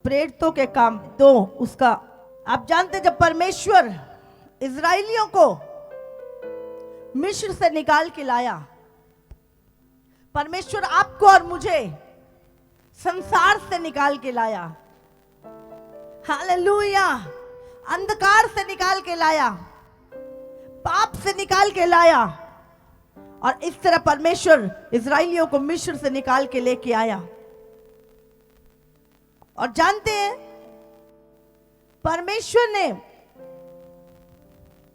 प्रेरितों के काम 2 उसका आप जानते, जब परमेश्वर इजरायलियों को मिस्र से निकाल के लाया, परमेश्वर आपको और मुझे संसार से निकाल के लाया, हालेलुया, अंधकार से निकाल के लाया, पाप से निकाल के लाया, और इस तरह परमेश्वर इजरायलियों को मिस्र से निकाल के लेके आया। और जानते हैं, परमेश्वर ने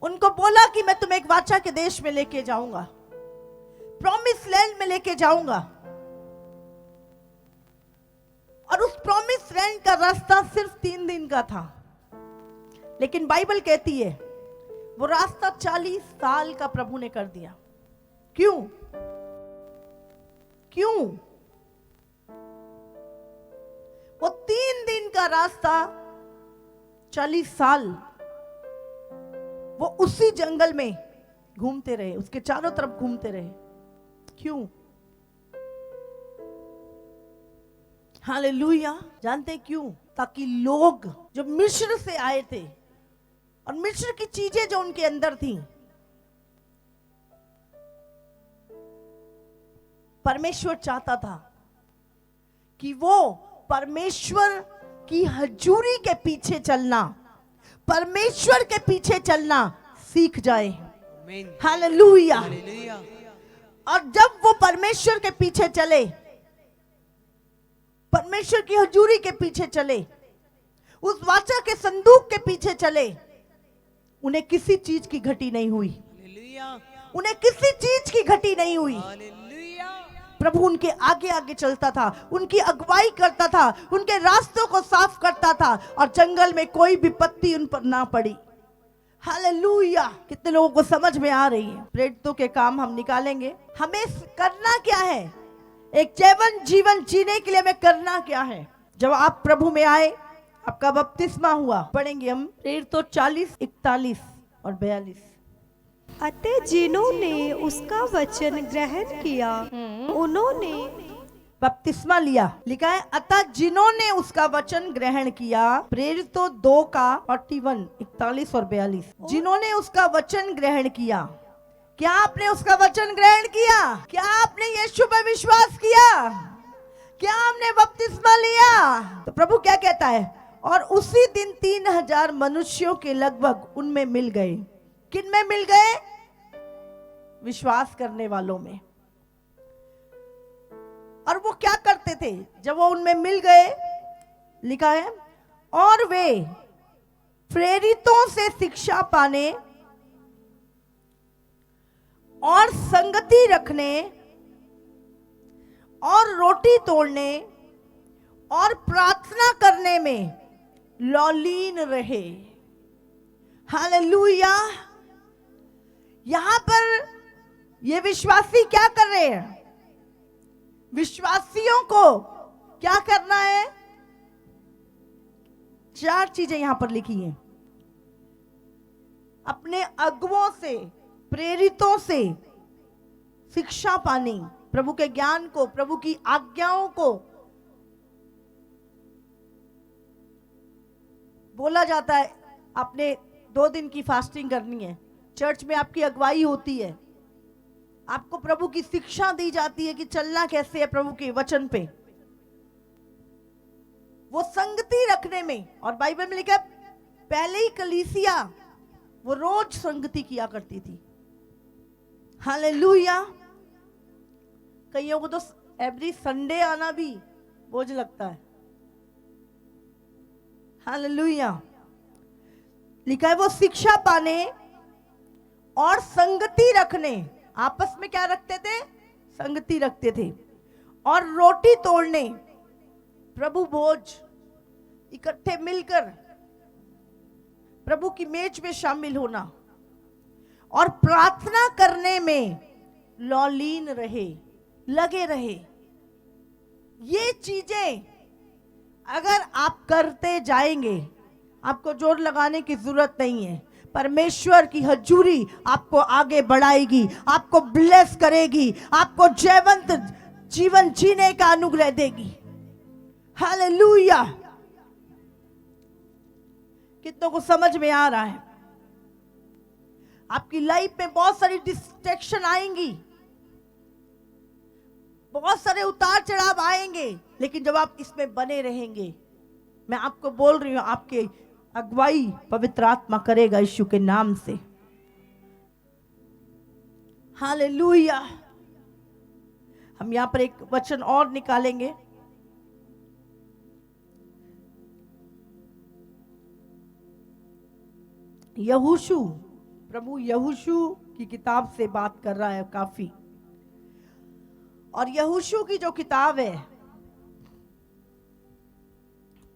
उनको बोला कि मैं तुम्हें एक वाचा के देश में लेके जाऊंगा, प्रॉमिस लैंड में लेके जाऊंगा, और उस प्रॉमिस लैंड का रास्ता सिर्फ 3 दिन का था, लेकिन बाइबल कहती है वो रास्ता 40 साल का प्रभु ने कर दिया। क्यों? क्यों? वो 3 दिन का रास्ता 40 साल वो उसी जंगल में घूमते रहे, उसके चारों तरफ घूमते रहे। क्यों? हालेलुया। जानते क्यों? ताकि लोग जो मिस्र से आए थे और मिस्र की चीजें जो उनके अंदर थी, परमेश्वर चाहता था कि वो परमेश्वर की हजूरी के पीछे चलना, परमेश्वर के पीछे चलना सीख जाए। हालेलुया। और जब वो परमेश्वर के पीछे चले, परमेश्वर की हजूरी के पीछे चले, उस वाचा के संदूक के पीछे चले, उन्हें किसी चीज की घटी नहीं हुई, उन्हें किसी चीज की घटी नहीं हुई। प्रभु उनके आगे आगे चलता था, उनकी अगुवाई करता था, उनके रास्तों को साफ करता था, और जंगल में कोई विपत्ति उन पर ना पड़ी। हालेलुया। कितने लोगों को समझ में आ रही है? प्रेरितों के काम हम निकालेंगे। हमें करना क्या है? एक जीवन जीने के लिए हमें करना क्या है? जब आप प्रभु में आए, आपका बपतिस्मा हुआ, पढ़ेंगे हम प्रेरितों 40, 41 और 42। अतः जिन्होंने उसका वचन ग्रहण किया उन्होंने बपतिस्मा लिया। लिखा है अतः जिन्होंने उसका वचन ग्रहण किया, प्रेरितों 2 का 41, 41 और 42। जिन्होंने उसका वचन ग्रहण किया। क्या आपने उसका वचन ग्रहण किया? क्या आपने यीशु पर विश्वास किया? क्या हमने बपतिस्मा लिया? तो प्रभु क्या कहता है? और उसी दिन 3000 मनुष्यों के लगभग उनमें मिल गए। किन में मिल गए? विश्वास करने वालों में। और वो क्या करते थे जब वो उनमें मिल गए? लिखा है और वे प्रेरितों से शिक्षा पाने और संगति रखने और रोटी तोड़ने और प्रार्थना करने में लौलीन रहे। हालेलुया। यहां पर ये विश्वासी क्या कर रहे हैं? विश्वासियों को क्या करना है? 4 चीजें यहां पर लिखी हैं। अपने अगुओं से, प्रेरितों से शिक्षा पानी, प्रभु के ज्ञान को, प्रभु की आज्ञाओं को। बोला जाता है आपने 2 दिन की फास्टिंग करनी है, चर्च में आपकी अगुवाई होती है, आपको प्रभु की शिक्षा दी जाती है कि चलना कैसे है प्रभु के वचन पे, वो संगति रखने में। और बाइबल में लिखा है पहले ही कलीसिया वो रोज संगति किया करती थी। हालेलुया। कईयों को तो एवरी संडे आना भी बोझ लगता है। हालेलुया। लिखा है वो शिक्षा पाने और संगति रखने, आपस में क्या रखते थे? संगति रखते थे। और रोटी तोड़ने, प्रभु भोज, इकट्ठे मिलकर प्रभु की मेज में शामिल होना, और प्रार्थना करने में लौलीन रहे, लगे रहे। ये चीजें अगर आप करते जाएंगे, आपको जोर लगाने की जरूरत नहीं है। परमेश्वर की हजूरी आपको आगे बढ़ाएगी, आपको ब्लेस करेगी, आपको जीवंत जीवन जीने का अनुग्रह देगी। हालेलुया। कितनों को समझ में आ रहा है? आपकी लाइफ में बहुत सारी डिस्ट्रैक्शन आएंगी, बहुत सारे उतार चढ़ाव आएंगे, लेकिन जब आप इसमें बने रहेंगे, मैं आपको बोल रही हूं, आपकी अगुवाई पवित्र आत्मा करेगा यीशु के नाम से। हालेलुया। हम यहां पर एक वचन और निकालेंगे। यहोशू, प्रभु यहोशू की किताब से बात कर रहा है काफी। और यहोशू की जो किताब है,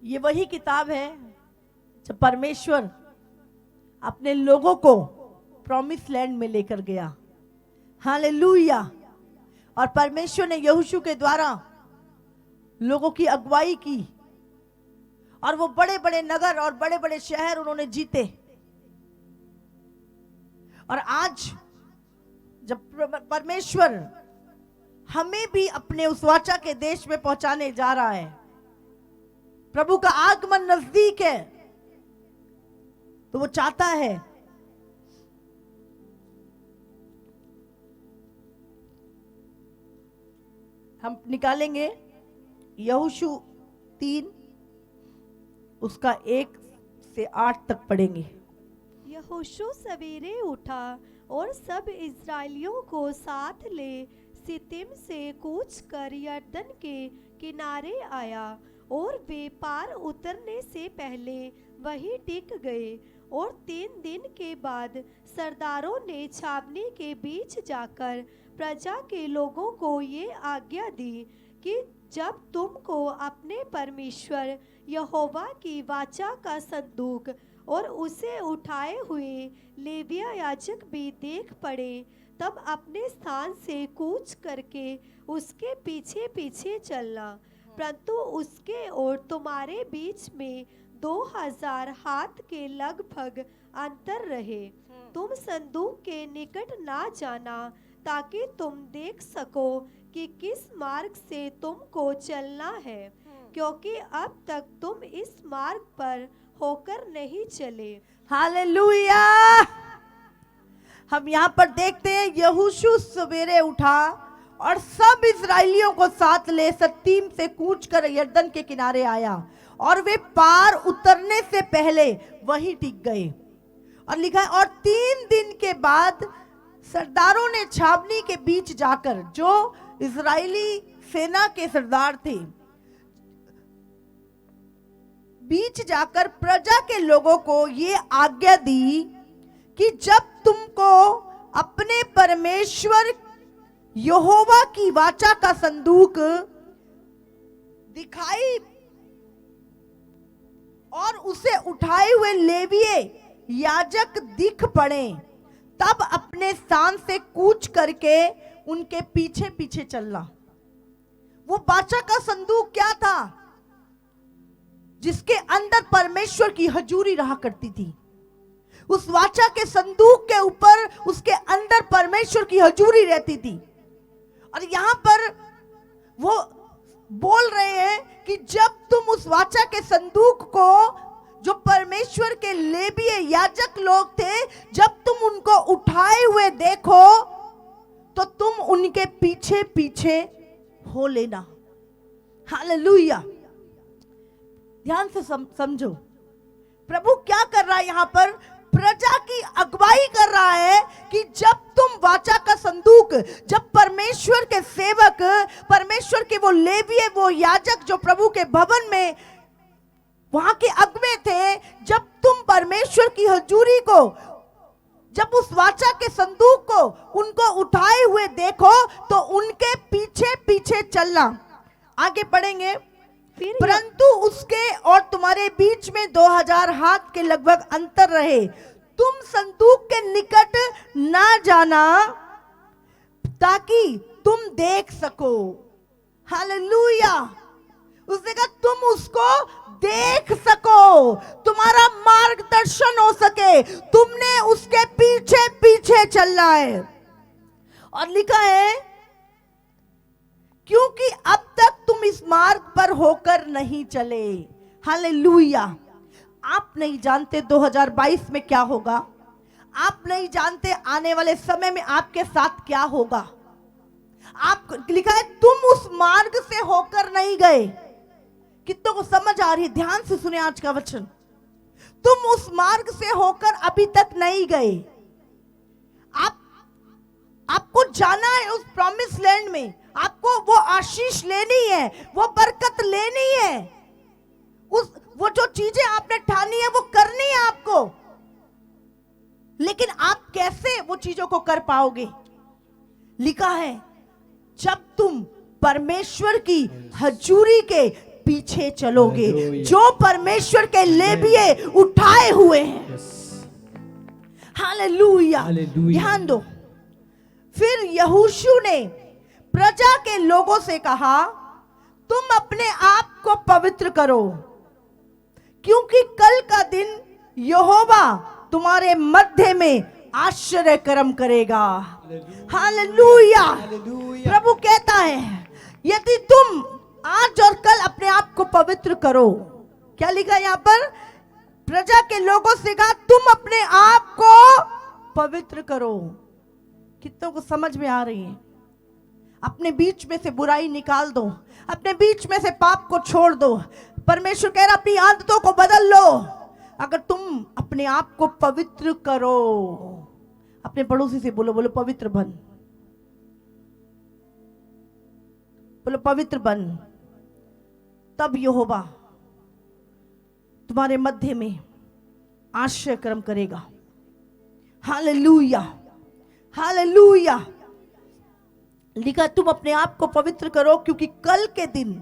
ये वही किताब है जब परमेश्वर अपने लोगों को प्रॉमिस लैंड में लेकर गया। हालेलुया। और परमेश्वर ने यहोशू के द्वारा लोगों की अगुवाई की, और वो बड़े बड़े नगर और बड़े बड़े शहर उन्होंने जीते। और आज जब परमेश्वर हमें भी अपने उस वाचा के देश में पहुंचाने जा रहा है, प्रभु का आगमन नजदीक है, तो वो चाहता है हम निकालेंगे यहोशू 3 उसका 1 से 8 तक पढ़ेंगे। यहोशू सवेरे उठा और सब इस्राएलियों को साथ ले सित्तीम से कूच कर यरदन के किनारे आया, और वे पार उतरने से पहले वहीं टिक गए। और 3 दिन के बाद सरदारों ने छावनी के बीच जाकर प्रजा के लोगों को ये आज्ञा दी कि जब तुमको अपने परमेश्वर यहोवा की वाचा का संदूक और उसे उठाए हुए लेविया याजक भी देख पड़े, तब अपने स्थान से कूच करके उसके पीछे पीछे चलना। परंतु उसके और तुम्हारे बीच में 2000 हाथ के लगभग अंतर रहे। तुम संदूक के निकट ना जाना, ताकि तुम देख सको कि किस मार्ग से तुमको चलना है, क्योंकि अब तक तुम इस मार्ग पर होकर नहीं चले। हालेलुया। हम यहाँ पर देखते हैं यहोशू सवेरे उठा और सब इजरायलियों को साथ ले सत्तीम से कूच कर यरदन के किनारे आया, और वे पार उतरने से पहले वहीं टिक गए। और लिखा है, और 3 दिन के बाद सरदारों ने छावनी के बीच जाकर, जो इजरायली सेना के सरदार थे, बीच जाकर प्रजा के लोगों को ये आज्ञा दी कि जब तुमको अपने परमेश्वर यहोवा की वाचा का संदूक दिखाई और उसे उठाए हुए लेविये याजक दिख पड़े, तब अपने स्थान से कूच करके उनके पीछे पीछे चलना। वो वाचा का संदूक क्या था? जिसके अंदर परमेश्वर की हजूरी रहा करती थी। उस वाचा के संदूक के ऊपर उसके अंदर परमेश्वर की हजूरी रहती थी। और यहां पर वो बोल रहे हैं कि जब तुम उस वाचा के संदूक को, जो परमेश्वर के लेवीय याजक लोग थे, जब तुम उनको उठाए हुए देखो, तो तुम उनके पीछे पीछे हो लेना। हालेलुया। ध्यान से समझो, प्रभु क्या कर रहा है यहां पर? प्रजा की अगुवाई कर रहा है कि जब तुम वाचा का संदूक, जब परमेश्वर के सेवक, परमेश्वर के वो लेवीय, वो याजक जो प्रभु के भवन में वहां के अगुवे थे, जब तुम परमेश्वर की हजूरी को, जब उस वाचा के संदूक को उनको उठाए हुए देखो, तो उनके पीछे पीछे चलना। आगे पढ़ेंगे। परंतु उसके और तुम्हारे बीच में 2000 हाथ के लगभग अंतर रहे। तुम संदूक के निकट ना जाना, ताकि तुम देख सको। हालेलुया। उसने कहा तुम उसको देख सको, तुम्हारा मार्गदर्शन हो सके, तुमने उसके पीछे पीछे चलना है। और लिखा है, क्योंकि अब तक तुम इस मार्ग पर होकर नहीं चले। हालेलुया। आप नहीं जानते 2022 में क्या होगा, आप नहीं जानते आने वाले समय में आपके साथ क्या होगा। आप लिखा है तुम उस मार्ग से होकर नहीं गए। कितनों को समझ आ रही है? ध्यान से सुने आज का वचन। तुम उस मार्ग से होकर अभी तक नहीं गए। आपको जाना है उस प्रॉमिस लैंड में, आपको वो आशीष लेनी है, वो बरकत लेनी है, वो जो चीजें आपने ठानी है वो करनी है आपको। लेकिन आप कैसे वो चीजों को कर पाओगे? लिखा है जब तुम परमेश्वर की हजूरी के पीछे चलोगे, जो परमेश्वर के लेबिये उठाए हुए हैं। हालेलुया। ध्यान दो। फिर यहोशू ने प्रजा के लोगों से कहा, तुम अपने आप को पवित्र करो, क्योंकि कल का दिन यहोवा तुम्हारे मध्य में आश्चर्य कर्म करेगा। हालेलुया। प्रभु कहता है यदि तुम आज और कल अपने आप को पवित्र करो। क्या लिखा है यहां पर? प्रजा के लोगों से कहा तुम अपने आप को पवित्र करो। कितनों को समझ में आ रही है? अपने बीच में से बुराई निकाल दो, अपने बीच में से पाप को छोड़ दो। परमेश्वर कह रहा अपनी आदतों को बदल लो। अगर तुम अपने आप को पवित्र करो, अपने पड़ोसी से बोलो, बोलो पवित्र बन, बोलो पवित्र बन, तब यहोवा तुम्हारे मध्य में आश्चर्य कर्म करेगा। Hallelujah, hallelujah. लिखा तुम अपने आप को पवित्र करो, क्योंकि कल के दिन,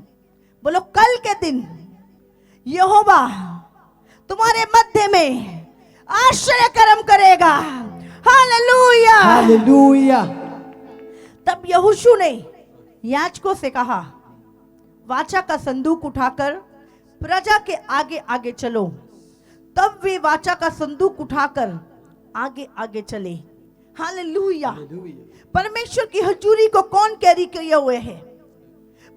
बोलो कल के दिन यहोवा तुम्हारे मध्य में आश्चर्य कर्म करेगा। Hallelujah, hallelujah. तब यहोशू ने याजकों से कहा, वाचा का संदूक उठाकर प्रजा के आगे आगे चलो। तब वे वाचा का संदूक उठाकर आगे आगे चले। हालेलुया। परमेश्वर की हजूरी को कौन कैरी किए हुए है?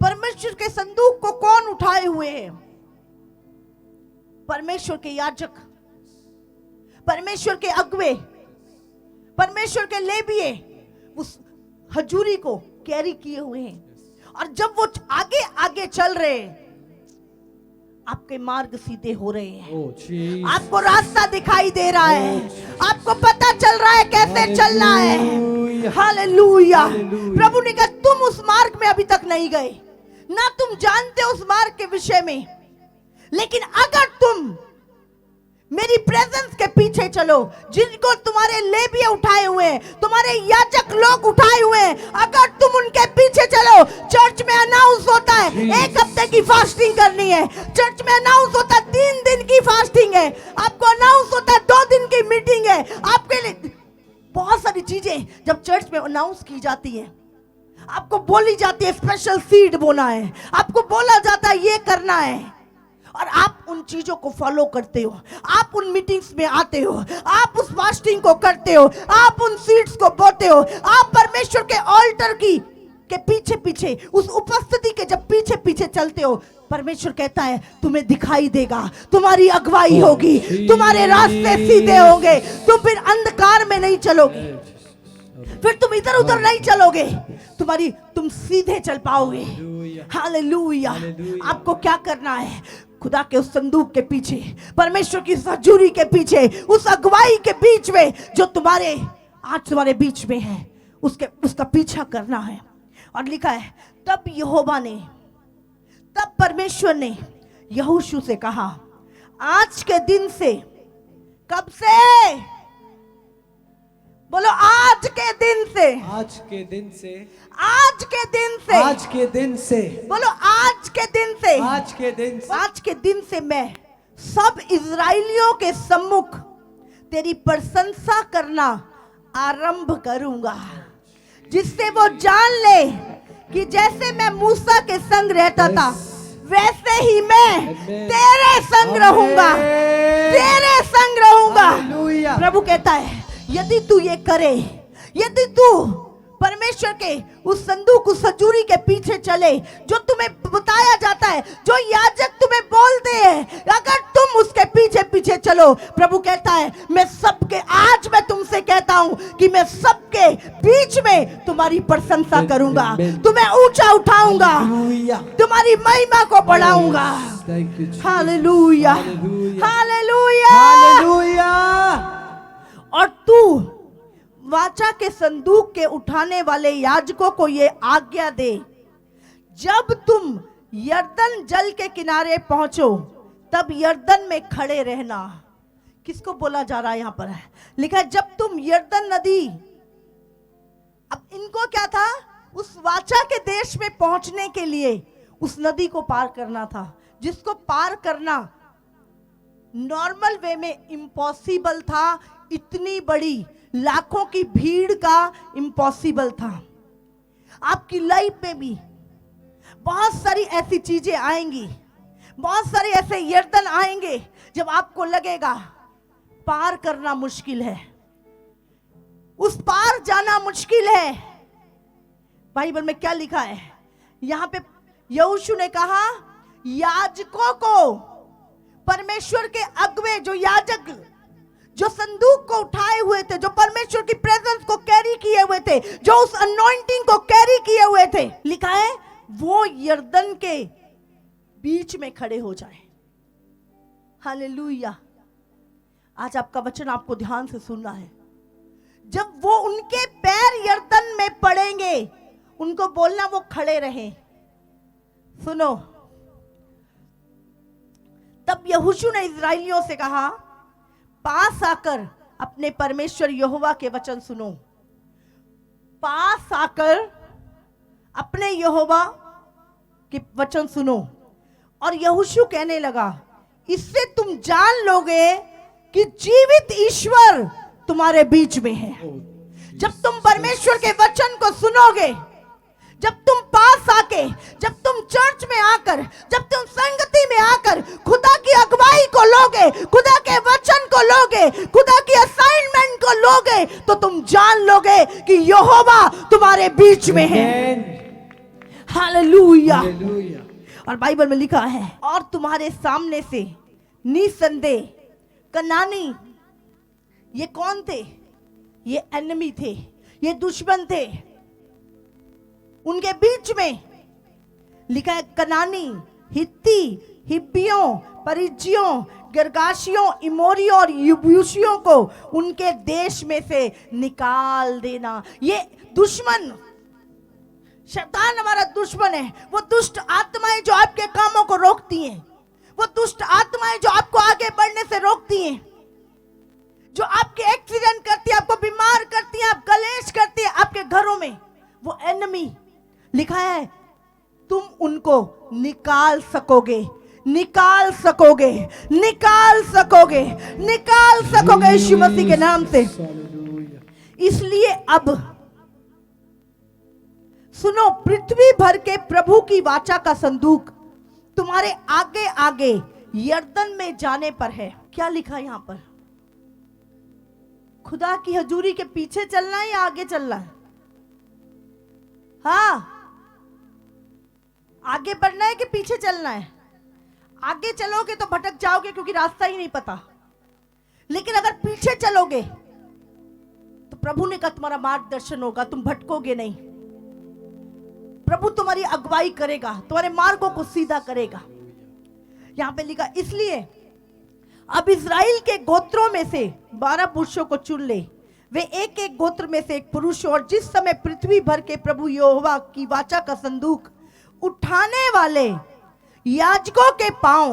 परमेश्वर के संदूक को कौन उठाए हुए है? परमेश्वर के याजक, परमेश्वर के अगुवे, परमेश्वर के लेविये उस हजूरी को कैरी किए हुए हैं। और जब वो आगे आगे चल रहे हैं, आपके मार्ग सीधे हो रहे हैं, आपको रास्ता दिखाई दे रहा है, आपको पता चल रहा है कैसे चलना है। हालेलुया। प्रभु ने कहा तुम उस मार्ग में अभी तक नहीं गए, ना तुम जानते उस मार्ग के विषय में, लेकिन अगर तुम मेरी प्रेजेंस के पीछे चलो, जिनको तुम्हारे लेविये उठाए हुए हैं, तुम्हारे याजक लोग उठाए हुए हैं, अगर तुम उनके पीछे चलो, चर्च में अनाउंस होता है 1 हफ्ते की फास्टिंग करनी है, चर्च में अनाउंस होता है 3 दिन की फास्टिंग है, आपको अनाउंस होता है 2 दिन की मीटिंग है। आपके लिए बहुत सारी चीजें जब चर्च में अनाउंस की जाती है, आपको बोली जाती है स्पेशल सीड बोना है, आपको बोला जाता है ये करना है, और आप उन चीजों को फॉलो करते हो, आप उन मीटिंग्स में आते हो, आप उस फास्टिंग को करते हो, आप उन सीड्स को बोते हो, आप परमेश्वर के ऑल्टर के पीछे पीछे, उस उपस्थिति के जब पीछे पीछे चलते हो, परमेश्वर कहता है तुम्हें दिखाई देगा, तुम्हारी अगुवाई होगी, तुम्हारे रास्ते सीधे होंगे, तुम फिर अंधकार में नहीं चलोगे, फिर तुम इधर उधर नहीं चलोगे, तुम सीधे चल पाओगे। हालेलुया। आपको क्या करना है? खुदा के उस संदूक के पीछे, परमेश्वर की हजूरी के पीछे, उस अगुवाई के बीच में जो तुम्हारे बीच में है, उसका पीछा करना है। और लिखा है तब परमेश्वर ने यहोशू से कहा, आज के दिन से, कब से? बोलो आज के दिन से, आज के दिन से, आज के दिन से, आज के दिन से, बोलो आज के दिन से, आज के दिन से, आज के दिन से मैं सब इजराइलियों के सम्मुख तेरी प्रशंसा करना आरंभ करूंगा, जिससे वो जान ले कि जैसे मैं मूसा के संग रहता था, वैसे ही मैं तेरे संग रहूंगा, तेरे संग रहूंगा। प्रभु कहता है यदि तू ये करे, यदि तू परमेश्वर के उस संदूक, उस हजूरी के पीछे चले, जो तुम्हें बताया जाता है, जो याजक तुम्हें बोलते हैं, अगर तुम उसके पीछे पीछे चलो। प्रभु कहता है मैं सबके, आज मैं तुमसे कहता हूं कि मैं सबके बीच में तुम्हारी प्रशंसा करूंगा, तुम्हें ऊंचा उठाऊंगा, Hallelujah. तुम्हारी महिमा को बढ़ाऊंगा। Thank you, Jesus. Hallelujah, Hallelujah. Hallelujah. Hallelujah. और तू वाचा के संदूक के उठाने वाले याजकों को ये आज्ञा दे, जब तुम यरदन जल के किनारे पहुंचो तब यरदन में खड़े रहना। किसको बोला जा रहा है यहां पर? है लिखा है जब तुम यरदन नदी, अब इनको क्या था, उस वाचा के देश में पहुंचने के लिए उस नदी को पार करना था, जिसको पार करना नॉर्मल वे में इम्पॉसिबल था। इतनी बड़ी लाखों की भीड़ का इम्पॉसिबल था। आपकी लाइफ में भी बहुत सारी ऐसी चीजें आएंगी, बहुत सारे ऐसे यरदन आएंगे जब आपको लगेगा पार करना मुश्किल है, उस पार जाना मुश्किल है। बाइबल में क्या लिखा है? यहां पे यहोशू ने कहा याजकों को, परमेश्वर के अगुवे जो याजक, जो संदूक को उठाए हुए थे, जो परमेश्वर की प्रेजेंस को कैरी किए हुए थे, जो उस अनॉइंटिंग को कैरी किए हुए थे, लिखा है वो यरदन के बीच में खड़े हो जाए। हालेलुया। आज आपका वचन आपको ध्यान से सुनना है। जब वो उनके पैर यरदन में पड़ेंगे, उनको बोलना वो खड़े रहे। सुनो, तब यहोशू ने इस्राएलियों से कहा पास आकर अपने परमेश्वर यहोवा के वचन सुनो। पास आकर अपने यहोवा के वचन सुनो। और यहोशू कहने लगा इससे तुम जान लोगे कि जीवित ईश्वर तुम्हारे बीच में है। जब तुम परमेश्वर के वचन को सुनोगे, जब तुम पास आके, जब तुम चर्च में आकर, जब तुम संगति में आकर खुदा की अगुवाई को लोगे, खुदा के वचन को लोगे, खुदा की असाइनमेंट को लोगे, तो तुम जान लोगे कि यहोवा तुम्हारे बीच में है। हालेलुया। Hallelujah. और बाइबल में लिखा है और तुम्हारे सामने से निसंदेह कनानी, ये कौन थे? ये एनिमी थे, ये दुश्मन थे। उनके बीच में लिखा है कनानी, हित्ती, हिब्बियों, परिज्जियों, गिर्गाशियों, इमोरियों और यबूसियों को उनके देश में से निकाल देना। ये दुश्मन, शैतान हमारा दुश्मन है। वो दुष्ट आत्माएं जो आपके कामों को रोकती हैं, वो दुष्ट आत्माएं जो आपको आगे बढ़ने से रोकती हैं, जो आपके एक्सीडेंट करती है, आपको बीमार करती है, आप कलेश करती है आपके घरों में, वो एनिमी, लिखा है तुम उनको निकाल सकोगे, निकाल सकोगे, निकाल सकोगे, निकाल सकोगे यीशु मसीह के नाम से। Hallelujah. इसलिए अब सुनो, पृथ्वी भर के प्रभु की वाचा का संदूक तुम्हारे आगे आगे यरदन में जाने पर है। क्या लिखा है यहां पर? खुदा की हजूरी के पीछे चलना है या आगे चलना है? हाँ, आगे बढ़ना है कि पीछे चलना है? आगे चलोगे तो भटक जाओगे क्योंकि रास्ता ही नहीं पता, लेकिन अगर पीछे चलोगे तो प्रभु ने कहा तुम्हारा मार्गदर्शन होगा, तुम भटकोगे नहीं। प्रभु तुम्हारी अगुवाई करेगा, तुम्हारे मार्गों को सीधा करेगा। यहां पे लिखा इसलिए अब इस्राएल के गोत्रों में से 12 पुरुषों को चुन ले, वे एक एक गोत्र में से एक पुरुष। और जिस समय पृथ्वी भर के प्रभु यहोवा की वाचा का संदूक उठाने वाले याजकों के पांव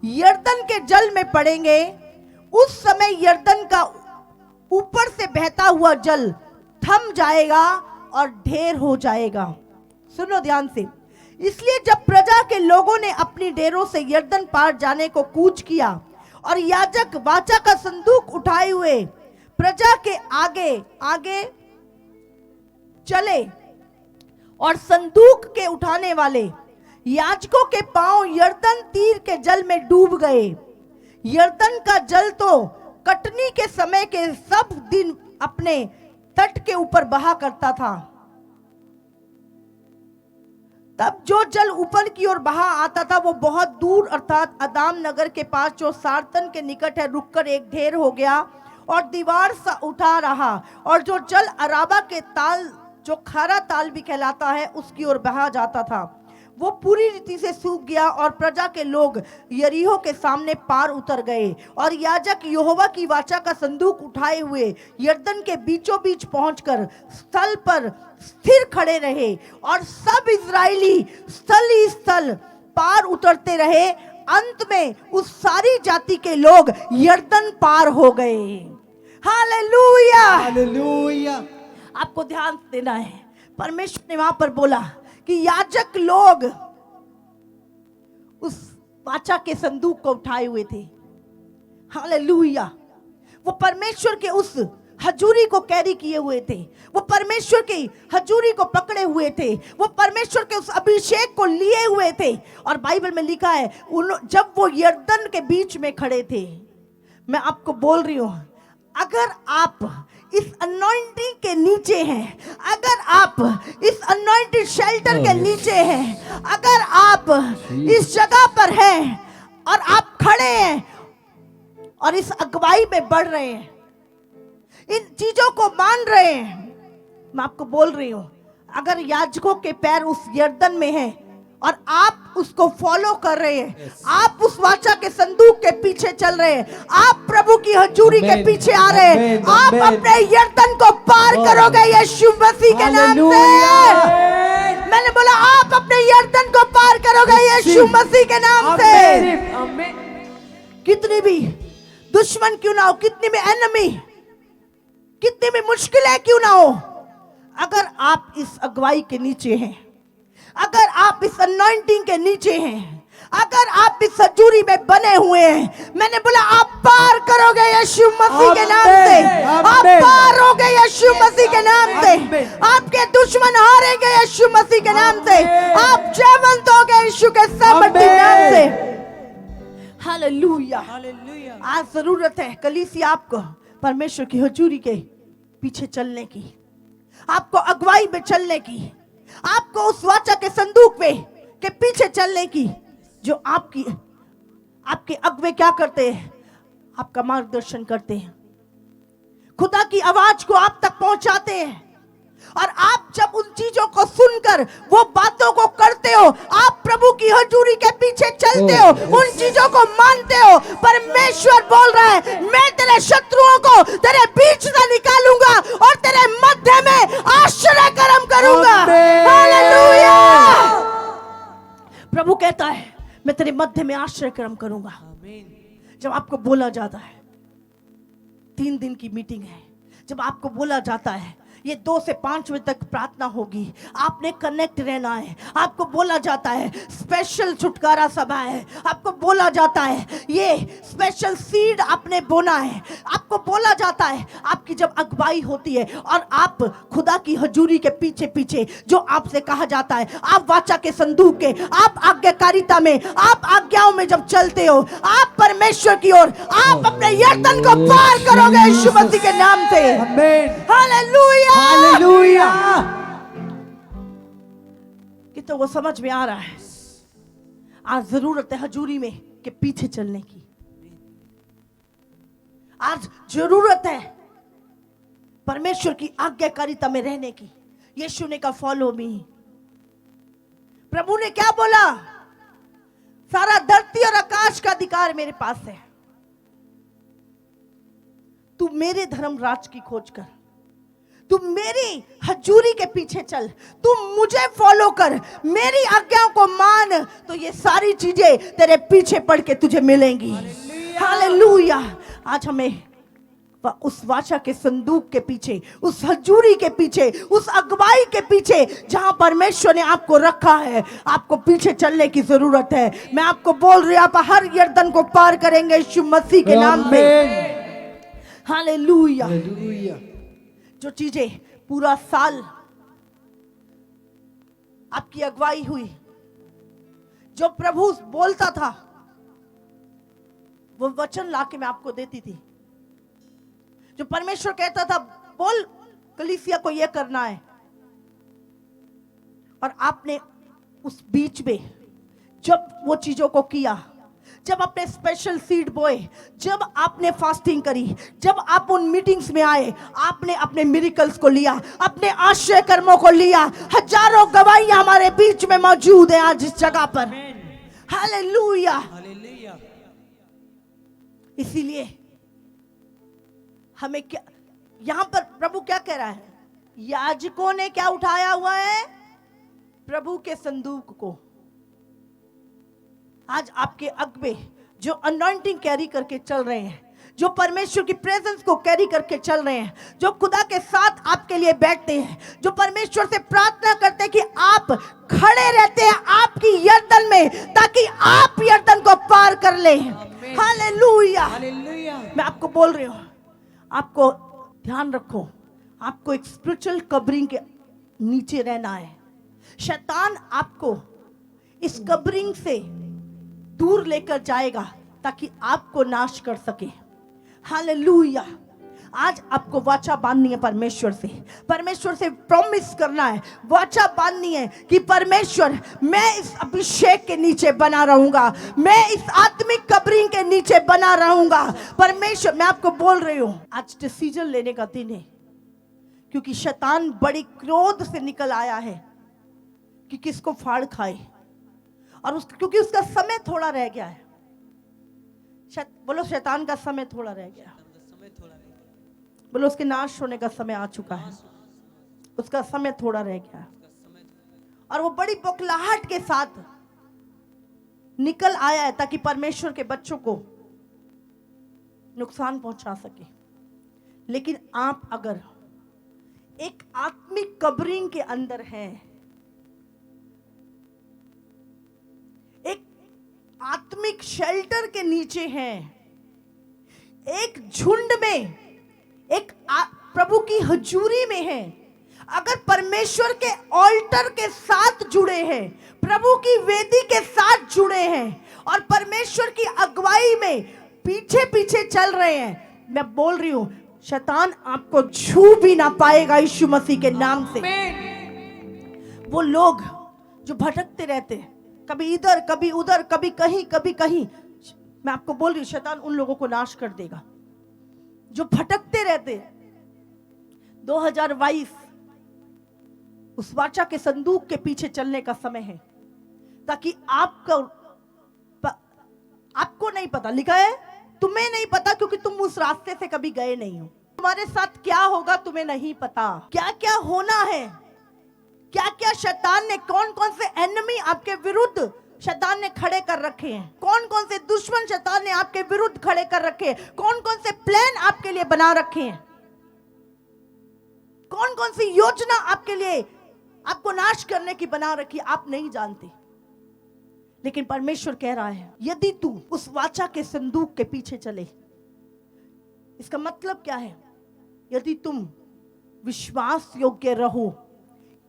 यरदन के जल में पड़ेंगे, उस समय यरदन का ऊपर से बहता हुआ जल थम जाएगा और ढेर हो जाएगा। सुनो ध्यान से। इसलिए जब प्रजा के लोगों ने अपनी डेरों से यरदन पार जाने को कूच किया और याजक वाचा का संदूक उठाए हुए प्रजा के आगे आगे चले और संदूक के उठाने वाले याजकों के पांव यरदन तीर के जल में डूब गए। यरदन का जल तो कटनी के समय के सब दिन अपने तट के ऊपर बहा करता था। तब जो जल ऊपर की ओर बहा आता था वो बहुत दूर अर्थात अदाम नगर के पास जो सारतन के निकट है रुककर एक ढेर हो गया और दीवार सा उठा रहा, और जो जल अराबा के ताल जो खारा ताल भी कहलाता है उसकी ओर बहा जाता था वो पूरी रीति से सूख गया। और प्रजा के लोग यरीहो के सामने पार उतर गए और याजक यहोवा की वाचा का संदूक उठाए हुए यरदन के बीचों बीच पहुंचकर स्थल पर स्थिर खड़े रहे और सब इजरायली स्थल ही स्थल पार उतरते रहे। अंत में उस सारी जाति के लोग यरदन पार हो गए। Hallelujah, hallelujah. आपको ध्यान देना है, परमेश्वर ने वहां पर बोला कि याजक लोग उस वाचा के संदूक को उठाए हुए थे। हालेलुया, वो परमेश्वर के उस हजूरी को कैरी किए हुए थे, वो परमेश्वर की हजूरी को पकड़े हुए थे, वो परमेश्वर के उस अभिषेक को लिए हुए थे। और बाइबल में लिखा है जब वो यरदन के बीच में खड़े थे, मैं आपको बोल रही हूं, अगर आप इस अनॉइंटिंग के नीचे हैं, अगर आप इस अनॉइंटेड शेल्टर के नीचे हैं, अगर आप इस जगह पर हैं और आप खड़े हैं और इस अगुवाई में बढ़ रहे हैं, इन चीजों को मान रहे हैं, मैं आपको बोल रही हूं, अगर याजकों के पैर उस यरदन में हैं और आप उसको फॉलो कर रहे हैं, आप उस वाचा के संदूक के पीछे चल रहे हैं, आप प्रभु की हजूरी के पीछे आ रहे हैं, आप अपने यरदन को पार करोगे यीशु मसीह के नाम से। मैंने बोला आप अपने यरदन को पार करोगे यीशु मसीह के नाम से। कितनी भी दुश्मन क्यों ना हो, कितनी भी एनिमी, कितनी भी मुश्किलें क्यों ना हो, अगर आप इस अगुवाई के नीचे हैं, अगर आप इस अनॉइंटिंग के नीचे हैं, अगर आप इस हजूरी में बने हुए हैं, मैंने बोला आप पार करोगे यीशु मसीह के नाम से, आप पार होगे यीशु मसीह के नाम से, आपके दुश्मन हारेंगे यीशु मसीह के नाम से, आप जयवंत होगे यीशु के सामर्थ्य नाम से। Hallelujah, hallelujah. आज जरूरत है कलीसिया आपको परमेश्वर की हजूरी के पीछे चलने की, आपको अगुवाई में चलने की, आपको उस वाचा के संदूक पे के पीछे चलने की, जो आपके अगुवे क्या करते हैं, आपका मार्गदर्शन करते हैं, खुदा की आवाज को आप तक पहुंचाते हैं। और आप जब उन चीजों को सुनकर वो बातों को करते हो, आप प्रभु की हजूरी के पीछे चलते हो, उन चीजों को मानते हो, परमेश्वर बोल रहा है मैं तेरे शत्रुओं को तेरे बीच से निकालूंगा और तेरे मध्य में आश्चर्य कर्म करूंगा। हालेलुया, प्रभु कहता है मैं तेरे मध्य में आश्चर्य कर्म करूंगा। जब आपको बोला जाता है 3 दिन की मीटिंग है, जब आपको बोला जाता है ये 2 से 5 बजे तक प्रार्थना होगी, आपने कनेक्ट रहना है, आपको बोला जाता है स्पेशल छुटकारा सभा है, आपको बोला जाता है ये स्पेशल सीड आपने बोना है, आपको बोला जाता है, आपकी जब अगुवाई होती है और आप खुदा की हजूरी के पीछे पीछे जो आपसे कहा जाता है, आप वाचा के संदूक के, आप आज्ञाकारिता में, आप आज्ञाओं में जब चलते हो, आप परमेश्वर की ओर, आप अपने यरदन को पार करोगे यीशु मसीह के नाम से। Hallelujah, hallelujah. कि तो वो समझ में आ रहा है, आज जरूरत है हजूरी में के पीछे चलने की, आज जरूरत है परमेश्वर की आज्ञाकारिता में रहने की। यीशु ने कहा फॉलो मी। प्रभु ने क्या बोला, सारा धरती और आकाश का अधिकार मेरे पास है, तू मेरे धर्म राज की खोज कर, तू मेरी हजूरी के पीछे चल, तू मुझे फॉलो कर, मेरी आज्ञाओं को मान, तो ये सारी चीजें तेरे पीछे पड़ के तुझे मिलेंगी। हालेलुया। आज हमें उस वाचा के संदूक के पीछे, उस हजूरी के पीछे, उस अगुवाई के पीछे जहां परमेश्वर ने आपको रखा है, आपको पीछे चलने की जरूरत है। मैं आपको बोल रही हूं, आप हर यरदन को पार करेंगे यीशु मसीह के नाम पे। हालेलुया। जो चीजें पूरा साल आपकी अगुवाई हुई, जो प्रभु बोलता था वो वचन लाके मैं आपको देती थी, जो परमेश्वर कहता था बोल कलीसिया को ये करना है, और आपने उस बीच में जब वो चीजों को किया, जब आपने स्पेशल सीड बोए, जब आपने फास्टिंग करी, जब आप उन मीटिंग्स में आए, आपने अपने मिरेकल्स को लिया, अपने आश्चर्य कर्मों को लिया। हजारों गवाहियां हमारे बीच में मौजूद है आज इस जगह पर। हालेलुया। इसीलिए हमें क्या, यहां पर प्रभु क्या कह रहा है, याजकों ने क्या उठाया हुआ है, प्रभु के संदूक को। आज आपके अगबे जो अनॉइंटिंग कैरी करके चल रहे हैं, जो परमेश्वर की प्रेजेंस को कैरी करके चल रहे हैं, जो खुदा के साथ आपके लिए बैठते हैं, जो परमेश्वर से प्रार्थना करते हैं कि आप खड़े रहते हैं आपकी यर्दन में, ताकि आप यर्दन को पार कर ले। हालेलुया। मैं आपको बोल रही हूं, आपको ध्यान रखो, आपको एक स्पिरिचुअल कवरिंग के नीचे रहना है। शैतान आपको इस कवरिंग से दूर लेकर जाएगा ताकि आपको नाश कर सके। हालेलुया। आज आपको वाचा बांधनी है परमेश्वर से प्रॉमिस करना है, वाचा बांधनी है कि परमेश्वर, मैं इस अभिषेक के नीचे बना रहूंगा, मैं इस आत्मिक कवरिंग के नीचे बना रहूंगा। परमेश्वर, मैं आपको बोल रही हूं, आज डिसीजन लेने का दिन है, क्योंकि शैतान बड़ी क्रोध से निकल आया है कि किसको फाड़ खाए, और क्योंकि उसका समय थोड़ा रह गया है। बोलो, शैतान का समय थोड़ा रह गया। बोलो, उसके नाश होने का समय आ चुका है, उसका समय थोड़ा रह गया है। और वो बड़ी बौखलाहट के साथ निकल आया है ताकि परमेश्वर के बच्चों को नुकसान पहुंचा सके। लेकिन आप अगर एक आत्मिक कवरिंग के अंदर हैं, एक आत्मिक शेल्टर के नीचे हैं, एक झुंड में, एक प्रभु की हजूरी में हैं, अगर परमेश्वर के ऑल्टर के साथ जुड़े हैं, प्रभु की वेदी के साथ जुड़े हैं और परमेश्वर की अगुवाई में पीछे पीछे चल रहे हैं, मैं बोल रही हूं, शैतान आपको छू भी ना पाएगा यीशु मसीह के नाम से। वो लोग जो भटकते रहते हैं, कभी इधर कभी उधर, कभी कहीं, मैं आपको बोल रही हूं, शैतान उन लोगों को नाश कर देगा जो भटकते रहते। 2022 उस वाचा के संदूक के पीछे चलने का समय है, ताकि आपको नहीं पता, लिखा है तुम्हें नहीं पता, क्योंकि तुम उस रास्ते से कभी गए नहीं हो। तुम्हारे साथ क्या होगा तुम्हें नहीं पता, क्या क्या होना है, क्या क्या शैतान ने, कौन कौन से एनिमी आपके विरुद्ध शैतान ने खड़े कर रखे हैं, कौन कौन से दुश्मन शैतान ने आपके विरुद्ध खड़े कर रखे हैं, कौन कौन से प्लान आपके लिए बना रखे हैं, कौन कौन सी योजना आपके लिए, आपको नाश करने की बना रखी, आप नहीं जानते। लेकिन परमेश्वर कह रहा है, यदि तू उस वाचा के संदूक के पीछे चले, इसका मतलब क्या है, यदि तुम विश्वास योग्य रहो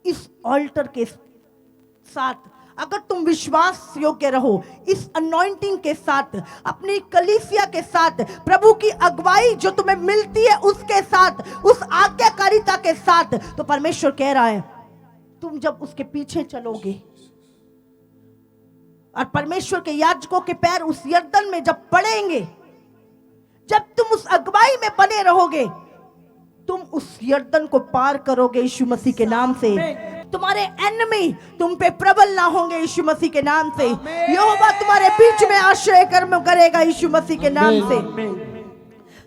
इस ऑल्टर के साथ, अगर तुम विश्वास योग्य रहो इस अनॉइंटिंग के साथ, अपनी कलीसिया के साथ, प्रभु की अगुवाई जो तुम्हें मिलती है उसके साथ, उस आज्ञाकारिता के साथ, तो परमेश्वर कह रहा है, तुम जब उसके पीछे चलोगे और परमेश्वर के याजकों के पैर उस यर्दन में जब पड़ेंगे, जब तुम उस अगुवाई में बने रहोगे, तुम उस यर्दन को पार करोगे यीशु मसीह के नाम से। तुम्हारे एनिमी तुम पे प्रबल ना होंगे यीशु मसीह के नाम से। यहोवा तुम्हारे बीच में आश्रय कर्म करेगा यीशु मसीह के नाम से।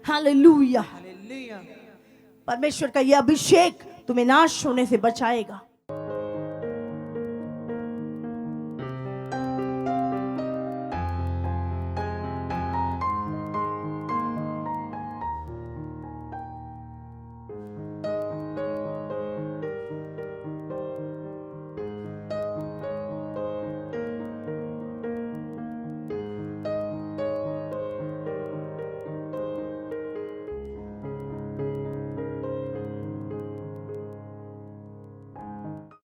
हालेलुया। परमेश्वर का यह अभिषेक तुम्हें नाश होने से बचाएगा।